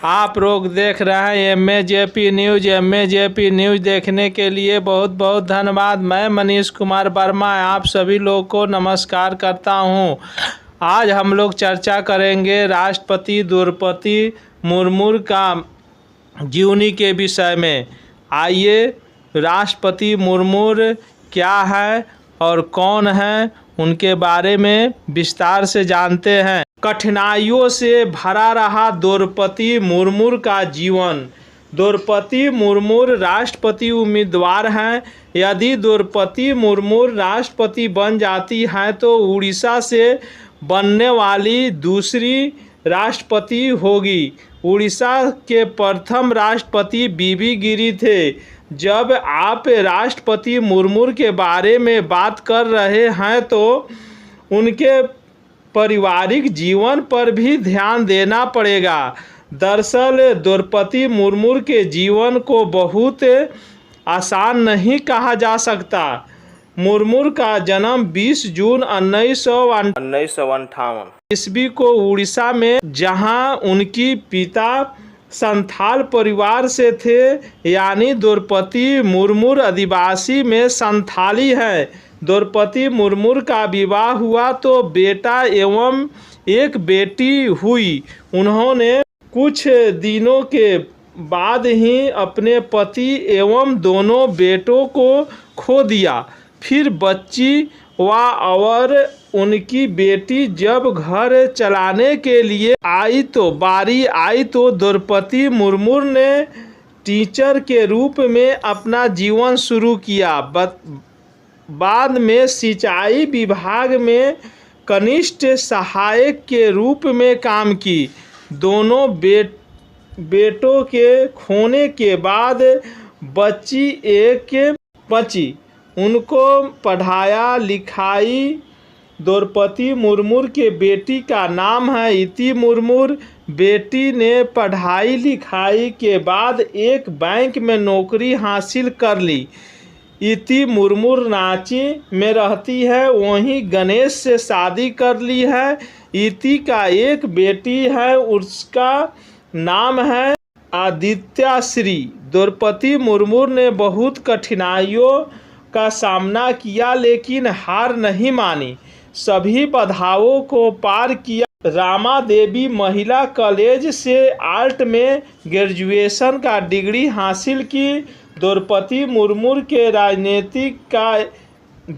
आप लोग देख रहे हैं एमएजेपी न्यूज़। एमएजेपी न्यूज़ देखने के लिए बहुत बहुत धन्यवाद। मैं मनीष कुमार वर्मा आप सभी लोगों को नमस्कार करता हूं। आज हम लोग चर्चा करेंगे राष्ट्रपति द्रौपदी मुर्मू का जीवनी के विषय में। आइए राष्ट्रपति मुर्मू क्या है और कौन है उनके बारे में विस्तार से जानते हैं। कठिनाइयों से भरा रहा द्रौपदी मुर्मू का जीवन। द्रौपदी मुर्मू राष्ट्रपति उम्मीदवार हैं। यदि द्रौपदी मुर्मू राष्ट्रपति बन जाती हैं तो उड़ीसा से बनने वाली दूसरी राष्ट्रपति होगी। उड़ीसा के प्रथम राष्ट्रपति बीबी गिरी थे। जब आप राष्ट्रपति मुर्मू के बारे में बात कर रहे हैं तो उनके पारिवारिक जीवन पर भी ध्यान देना पड़ेगा। दरअसल द्रौपदी मुर्मू के जीवन को बहुत आसान नहीं कहा जा सकता। मुर्मू का जन्म 20 जून 1958 ईस्वी को उड़ीसा में, जहां उनकी पिता संथाल परिवार से थे, यानी द्रौपदी मुर्मू आदिवासी में संथाली है। द्रौपदी मुर्मू का विवाह हुआ तो बेटा एवं एक बेटी हुई। उन्होंने कुछ दिनों के बाद ही अपने पति एवं दोनों बेटों को खो दिया। फिर बच्ची और उनकी बेटी जब घर चलाने के लिए बारी आई तो द्रौपदी मुर्मू ने टीचर के रूप में अपना जीवन शुरू किया। बाद में सिंचाई विभाग में कनिष्ठ सहायक के रूप में काम की। दोनों बेटों के खोने के बाद बच्ची उनको पढ़ाया लिखाई। द्रौपदी मुर्मू के बेटी का नाम है इति मुर्मू। बेटी ने पढ़ाई लिखाई के बाद एक बैंक में नौकरी हासिल कर ली। इति मुर्मू रांची में रहती है। वहीं गणेश से शादी कर ली है। इति का एक बेटी है, उसका नाम है आदित्य-श्री। द्रौपदी मुर्मू ने बहुत कठिनाइयों का सामना किया लेकिन हार नहीं मानी। सभी बाधाओं को पार किया। रामा देवी महिला कॉलेज से आर्ट में ग्रेजुएशन का डिग्री हासिल की। द्रौपदी मुर्मू के राजनीतिक का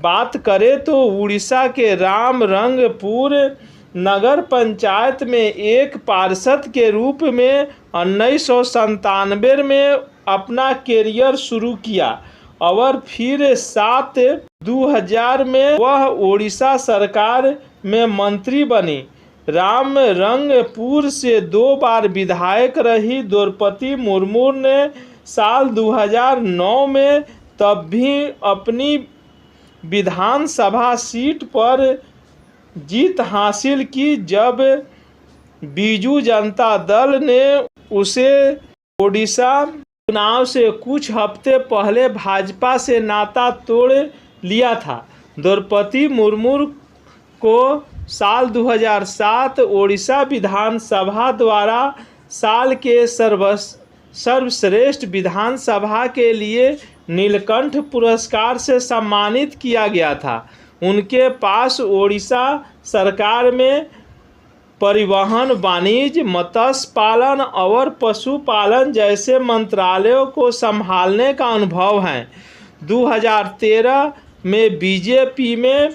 बात करें तो उड़ीसा के रामरंगपुर नगर पंचायत में एक पार्षद के रूप में 1997 में अपना कैरियर शुरू किया और फिर 2000 में वह उड़ीसा सरकार में मंत्री बनी। रामरंगपुर से 2 बार विधायक रही। द्रौपदी मुर्मू ने साल 2009 में तब भी अपनी विधानसभा सीट पर जीत हासिल की जब बीजू जनता दल ने उसे ओडिशा चुनाव से कुछ हफ्ते पहले भाजपा से नाता तोड़ लिया था। द्रौपदी मुर्मू को साल 2007 ओडिशा विधानसभा द्वारा साल के सर्वश्रेष्ठ विधानसभा के लिए नीलकंठ पुरस्कार से सम्मानित किया गया था। उनके पास ओडिशा सरकार में परिवहन, वाणिज्य, मत्स्य पालन और पशुपालन जैसे मंत्रालयों को संभालने का अनुभव है। 2013 में बीजेपी में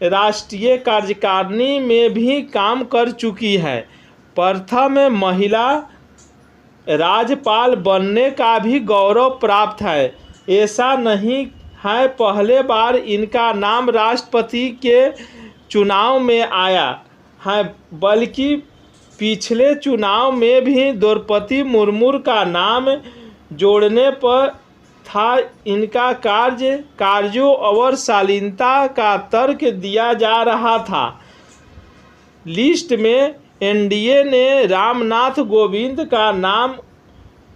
राष्ट्रीय कार्यकारिणी में भी काम कर चुकी है। प्रथम महिला राज्यपाल बनने का भी गौरव प्राप्त है। ऐसा नहीं है पहले बार इनका नाम राष्ट्रपति के चुनाव में आया है, बल्कि पिछले चुनाव में भी द्रौपदी मुर्मू का नाम जोड़ने पर था। इनका कार्यों और शालीनता का तर्क दिया जा रहा था। लिस्ट में एनडीए ने रामनाथ कोविंद का नाम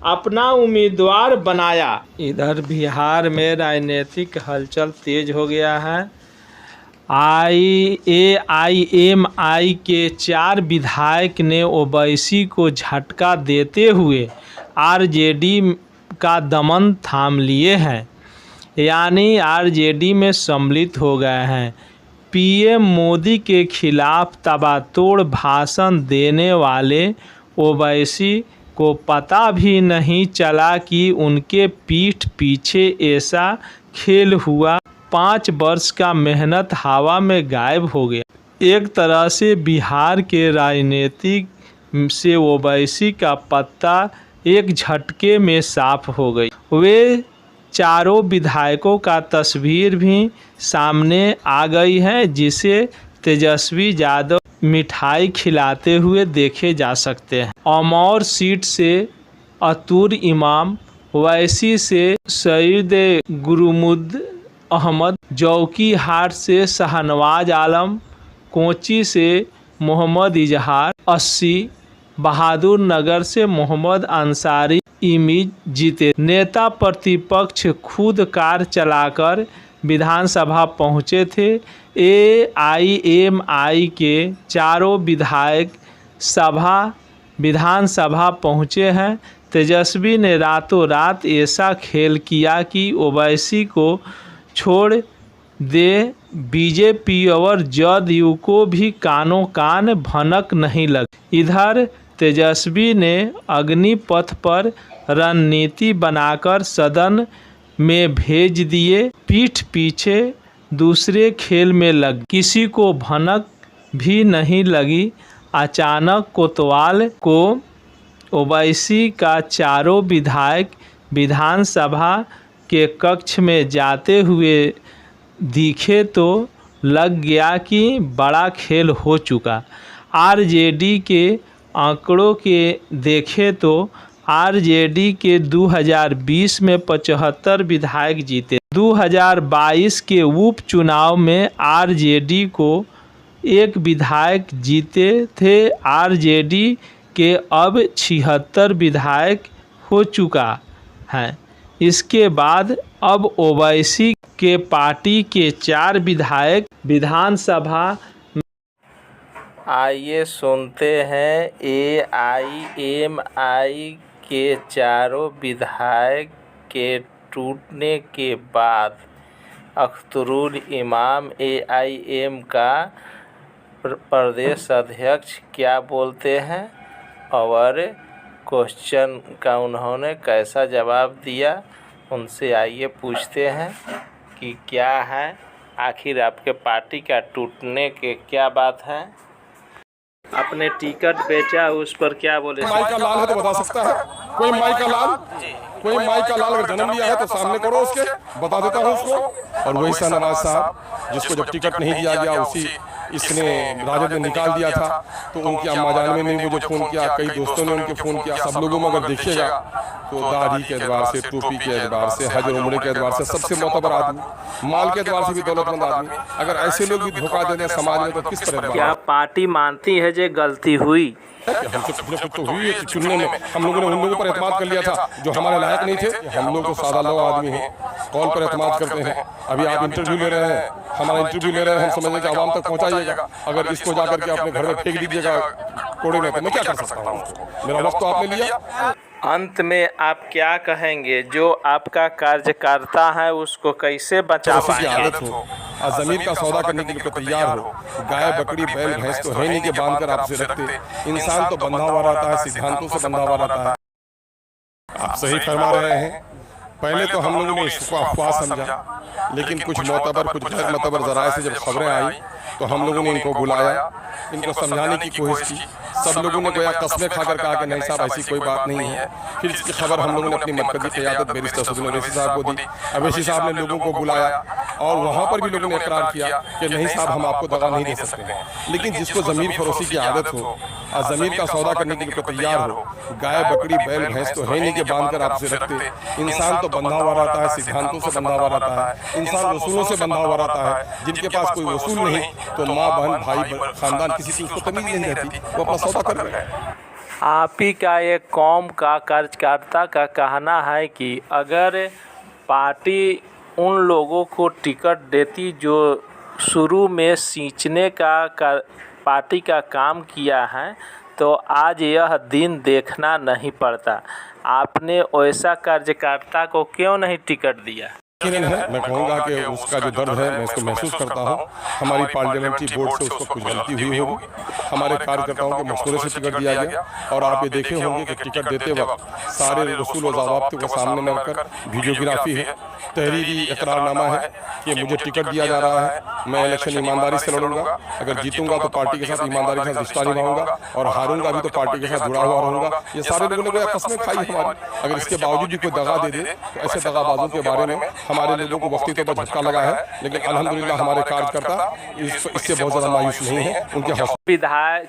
अपना उम्मीदवार बनाया। इधर बिहार में राजनीतिक हलचल तेज हो गया है। एआईएमआई के 4 विधायक ने ओवैसी को झटका देते हुए आरजेडी का दमन थाम लिए हैं, यानी आरजेडी में सम्मिलित हो गए हैं। पीएम मोदी के खिलाफ तबातोड़ भाषण देने वाले ओवैसी को पता भी नहीं चला कि उनके पीठ पीछे ऐसा खेल हुआ। 5 वर्ष का मेहनत हवा में गायब हो गया। एक तरह से बिहार के राजनीति से ओवैसी का पत्ता एक झटके में साफ हो गई। वे चारों विधायकों का तस्वीर भी सामने आ गई है, जिसे तेजस्वी यादव मिठाई खिलाते हुए देखे जा सकते हैं। अमौर सीट से अतुर इमाम, वैसी से सईद गुरुमुद अहमद, जौकीहाट से शाहनवाज आलम, कोची से मोहम्मद इजहार, 80 बहादुर नगर से मोहम्मद अंसारी इमेज जीते। नेता प्रतिपक्ष खुद कार चलाकर विधानसभा पहुंचे थे। एआईएमआई के चारों विधायक विधानसभा पहुंचे हैं। तेजस्वी ने रातों रात ऐसा खेल किया कि ओवैसी को छोड़ दे बीजेपी और जदयू को भी कानों कान भनक नहीं लगी। इधर तेजस्वी ने अग्निपथ पर रणनीति बनाकर सदन में भेज दिए। पीठ पीछे दूसरे खेल में लग किसी को भनक भी नहीं लगी। अचानक कोतवाल को ओवैसी का चारों विधायक विधानसभा के कक्ष में जाते हुए दिखे तो लग गया कि बड़ा खेल हो चुका। आरजेडी के आंकड़ों के देखें तो आरजेडी के 2020 में 75 विधायक जीते। 2022 के उपचुनाव में आरजेडी को 1 विधायक जीते थे। आरजेडी के अब 76 विधायक हो चुका है। इसके बाद अब ओवैसी के पार्टी के 4 विधायक विधानसभा। आइए सुनते हैं एआईएमआई के चारों विधायक के टूटने के बाद अख्तरुल इमाम एआईएम का प्रदेश अध्यक्ष क्या बोलते हैं और क्वेश्चन का उन्होंने कैसा जवाब दिया। उनसे आइए पूछते हैं कि क्या है आखिर आपके पार्टी का टूटने के क्या बात है। आपने टिकट बेचा, उस पर क्या बोले। माई का लाल है तो बता सकता है। कोई माई का लाल अगर जन्म लिया है तो सामने करो, उसके बता देता हूँ उसको। और वही शाहनवाज साहब जिसको जब टिकट नहीं दिया गया उसी इसने राजद ने निकाल दिया था, तो उनकी अम्मा जान ने भी मुझे फ़ोन किया, कई दोस्तों ने उनके फ़ोन किया। सब लोगों में अगर देखिएगा तो दाढ़ी के एतबार से, टोपी के एतबार से, हज और उम्रे के एतबार से सबसे मोतबर आदमी, माल के एतबार से भी दौलतमंद आदमी। अगर ऐसे लोग भी धोखा दे दें समाज में तो किस तरह। क्या पार्टी मानती है जो गलती हुई? हमसे कुछ तो हुई है चुनने में। हम लोगों ने उन लोगों पर एतमाद कर लिया था जो हमारे लायक नहीं थे। हम लोग तो सादा लोग आदमी हैं, कॉल पर एतमाद करते हैं। अभी आप इंटरव्यू ले रहे हैं, हमारा इंटरव्यू ले रहे हैं, हम समझें कि आवाम तक पहुंचाइएगा। अगर इसको जाकर के अपने घर में फेंक दीजिएगा कोड़े में, तो मैं क्या कर सकता हूँ? मेरा वक्त तो आपने लिया। अंत में आप क्या कहेंगे? जो आपका कार्यकर्ता है उसको कैसे बचा पाएंगे? आदत हो और जमीन का सौदा करने के लिए तैयार हो। गाय बकरी बैल भैंस तो है नहीं कि बांध कर आपसे रखते। इंसान तो बंधा हुआ रहता है, सिद्धांतों से बंधा हुआ रहता है। आप सही फरमा रहे हैं। पहले तो हम लोगों ने इसको अफवाह समझा, लेकिन कुछ मोतबर कुछ गैर मोतबर जराए से जब खबरें आई तो हम लोगों ने इनको बुलाया, इनको समझाने की कोशिश की। सब लोगों ने गोया कस्में खाकर कहा कि नहीं साहब ऐसी कोई बात नहीं है। फिर इसकी खबर हम लोगों ने अपनी मरकजी क़यादत बैरिस्टर सदरुल अवैसी साहब को दी। अवैसी साहब ने लोगों को बुलाया और वहाँ पर भी लोगों ने इकरार किया कि नहीं साहब हम आपको दगा नहीं दे सकते हैं। लेकिन जिसको ज़मीन फरोशी की आदत हो और ज़मीन का सौदा करने के लिए तैयार हो, गाय बकरी बैल भैंस तो है नहीं कि बांध कर आपसे रखते। इंसान तो बंधा हुआ रहता है, सिद्धांतों से बंधा हुआ रहता है। इंसान वसूलों से बंधा हुआ रहता है। जिनके पास कोई वसूल नहीं तो माँ बहन भाई खानदान किसी की उसको तमीज़ नहीं रहती, वो अपना सौदा कर रहे हैं। आप ही का एक कौम का कार्यकर्ता का कहना है कि अगर पार्टी उन लोगों को टिकट देती जो शुरू में सींचने का पार्टी का काम किया है तो आज यह दिन देखना नहीं पड़ता। आपने वैसा कार्यकर्ता को क्यों नहीं टिकट दिया? यकीनन है, मैं कहूँगा कि उसका जो दर्द है मैं इसको महसूस करता हूँ। हमारी पार्लियामेंट्री बोर्ड से उसको कुछ गलती हुई होगी, हमारे कार्यकर्ताओं के मशवरे से टिकट दिया गया। और आप ये देखे होंगे कि टिकट देते वक्त सारे रसूल और ज़वाब्ते को सामने में रखकर वीडियोग्राफी है, तहरीरी इकरारनामा है कि मुझे टिकट दिया जा रहा है, मैं इलेक्शन ईमानदारी से लड़ूंगा, अगर जीतूंगा तो पार्टी के साथ ईमानदारी के साथ रिश्ता निभाऊंगा और हारूंगा भी तो पार्टी के साथ जुड़ा हुआ रहूंगा। ये सारे लोगों ने कोई कस्में खाई हमारी, अगर इसके बावजूद भी कोई दगा दे दे तो ऐसे दगाबाजों के बारे में हमारे लोगों को वक्ती तौर पर झटका लगा है। लेकिन अल्हम्दुलिल्लाह हमारे कार्यकर्ता इससे बहुत ज़्यादा मायूस नहीं है। उनके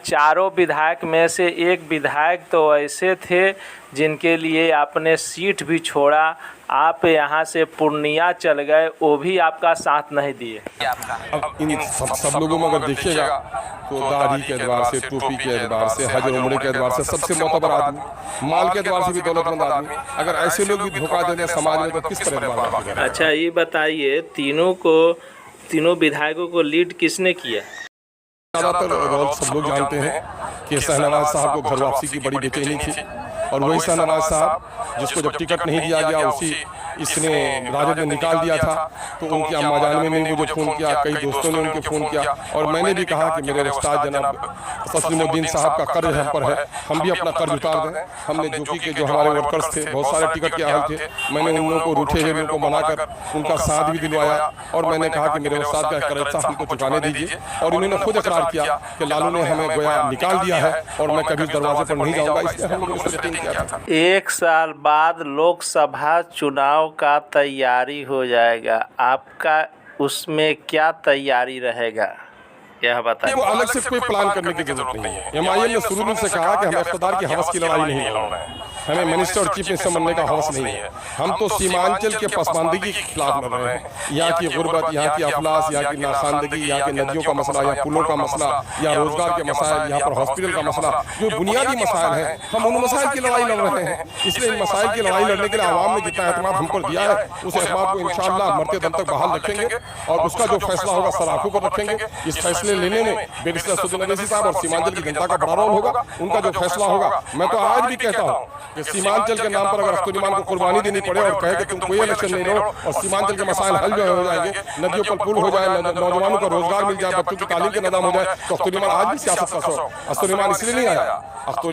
चारों विधायक में से एक विधायक तो ऐसे थे जिनके लिए आपने सीट भी छोड़ा, आप यहाँ से पूर्णिया चल गए, वो भी आपका साथ नहीं दिए। अब इन सब लोगों में अगर देखिएगा तो दाढ़ी के एतबार से, टोपी के एतबार से, हज उम्रे के एतबार से सबसे मोतबर आदमी, माल के एतबार से भी दौलतमंद आदमी, अगर ऐसे लोग भी धोखा दे दें समाज में तो किस पर एतबार करें? अच्छा ये बताइए, तीनों विधायकों को लीड किसने किया? ज़्यादातर रोल सब लोग जानते हैं कि शाहनवाज साहब को घर वापसी की बड़ी बेचैनी थी और वही शाहनवाज साहब जिसको जब टिकट नहीं दिया गया उसी इसने राजद ने निकाल दिया था, तो उनकी अम्मा जान ने मुझे फ़ोन किया, कई दोस्तों ने उनके फ़ोन किया और मैंने भी कहा कि मेरे उस्ताद जनाब तस्लीमुद्दीन साहब का कर्ज हम पर है, हम भी अपना कर्ज उतार दें। हमने जोकी के जो हमारे वर्कर्स थे बहुत सारे टिकट के आहल थे, मैंने उन लोगों को रूठे हुए लोगों को बनाकर उनका साथ भी दिलवाया और मैंने कहा कि मेरे उस्ताद का कर्ज था हमको चुकाने दीजिए। और उन्होंने खुद इकरार किया कि लालू ने हमें गोया निकाल दिया है और मैं कभी दरवाजे पर नहीं जाऊँगा, इसलिए हम लोगों ने यकीन किया था। 1 साल बाद लोकसभा चुनाव का तैयारी हो जाएगा, आपका उसमें क्या तैयारी रहेगा यह बताइए। वो अलग से कोई प्लान करने की जरूरत नहीं है। एमआईएम ने शुरू से कहा कि हम इख्तियार की हवस की लड़ाई नहीं लड़ रहे हैं, हमें मिनिस्टर और चीफ मिनिस्टर बनने का हवस नहीं है, हम तो सीमांचल के पसमानदगी के खिलाफ लड़ रहे हैं। यहाँ की गुर्बत, यहाँ की अफलास, यहाँ की नाखानदगी, यहाँ की नदियों का मसला, यहाँ पुलों का मसला, या रोजगार के मसाइल, यहाँ पर हॉस्पिटल का मसला, जो बुनियादी मसाइल हैं, हम उन मसाइल की लड़ाई लड़ रहे हैं। इसलिए इन मसाइल की लड़ाई लड़ने के लिए आवाम ने जितना एतमाद हम पर दिया है उस एतमाद को इंशाअल्लाह मरते दम तक बहाल रखेंगे और उसका जो फैसला होगा सराखों पर रखेंगे। इस फैसले लेने में बैरिस्टर असदुद्दीन अवैसी साहब और सीमांचल की जनता का बड़ा रोल होगा, उनका जो फैसला होगा। मैं तो आज भी कहता हूँ कि सीमांचल के नाम पर अगर अख्तुल को कुर्बानी देनी पड़े और कहे कि तुम कोई इलेक्शन नहीं लड़ो और सीमांचल के मसाइल हल जो हो जाएंगे, नदियों पर पुल हो जाए, नौजवानों को रोजगार मिल जाए, बच्चों की तालीम के निजाम हो जाए, तो अख्तुल आज भी सियासत का शौक। अख्तुल इसलिए नहीं आया, अख्तुल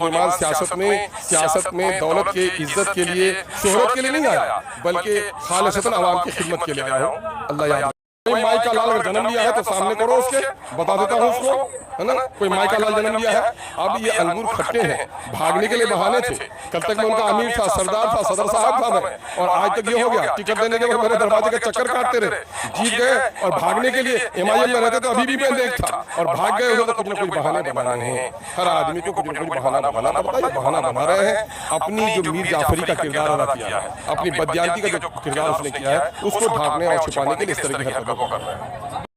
सियासत में दौलत के इज्जत के लिए, शोहरत के लिए नहीं आया, बल्कि खालिसतन अवाम की खिदमत के लिए आया हूँ। अल्लाह याद। कोई माई का लाल अगर जन्म लिया है तो सामने करो उसके, बता देता हूँ उसको, है ना। कोई माई का लाल जन्म लिया है, अब ये अंगूर खट्टे हैं, भागने के लिए बहाने थे। कल तक मैं उनका अमीर था, सरदार था, सदर साहब था मैं, और आज तक ये हो गया टिकट देने के बाद मेरे दरवाजे का चक्कर काटते रहे, जीत गए और भागने के लिए एमआईएम में रहते तो अभी भी मैं देख था और भाग गए हो तो कुछ न कुछ बहाने बनाने हैं। हर आदमी को कुछ न कुछ बहाना बनाना पड़ता है, बहाना बना रहे हैं। अपनी जो मीर जाफरी का किरदार अदा किया है, अपनी बदयानती का जो किरदार उसने किया है, उसको ढांकने और छिपाने के लिए इस तरह की हरकतों को कर रहे हैं।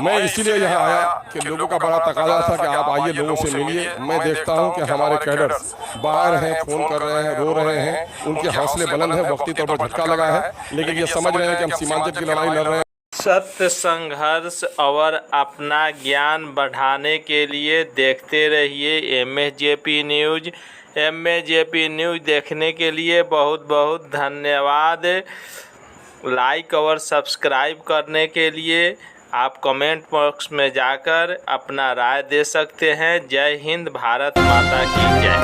मैं इसीलिए यहाँ आया कि लोगों का बड़ा तकाजा था कि आप आइए, लोगों से मिलिए। मैं देखता हूँ कि हमारे कैडर्स बाहर हैं, फोन कर रहे हैं, रो रहे हैं, उनके हौसले बुलंद हैं, वक्ती तौर पर झटका लगा है, लेकिन ये समझ रहे हैं कि हम सीमांचल की लड़ाई लड़ रहे हैं। सत्य संघर्ष और अपना ज्ञान बढ़ाने के लिए देखते रहिए MSJP न्यूज़। MSJP न्यूज़ देखने के लिए बहुत बहुत धन्यवाद। लाइक और सब्सक्राइब करने के लिए आप कमेंट बॉक्स में जाकर अपना राय दे सकते हैं। जय हिंद, भारत माता की जय।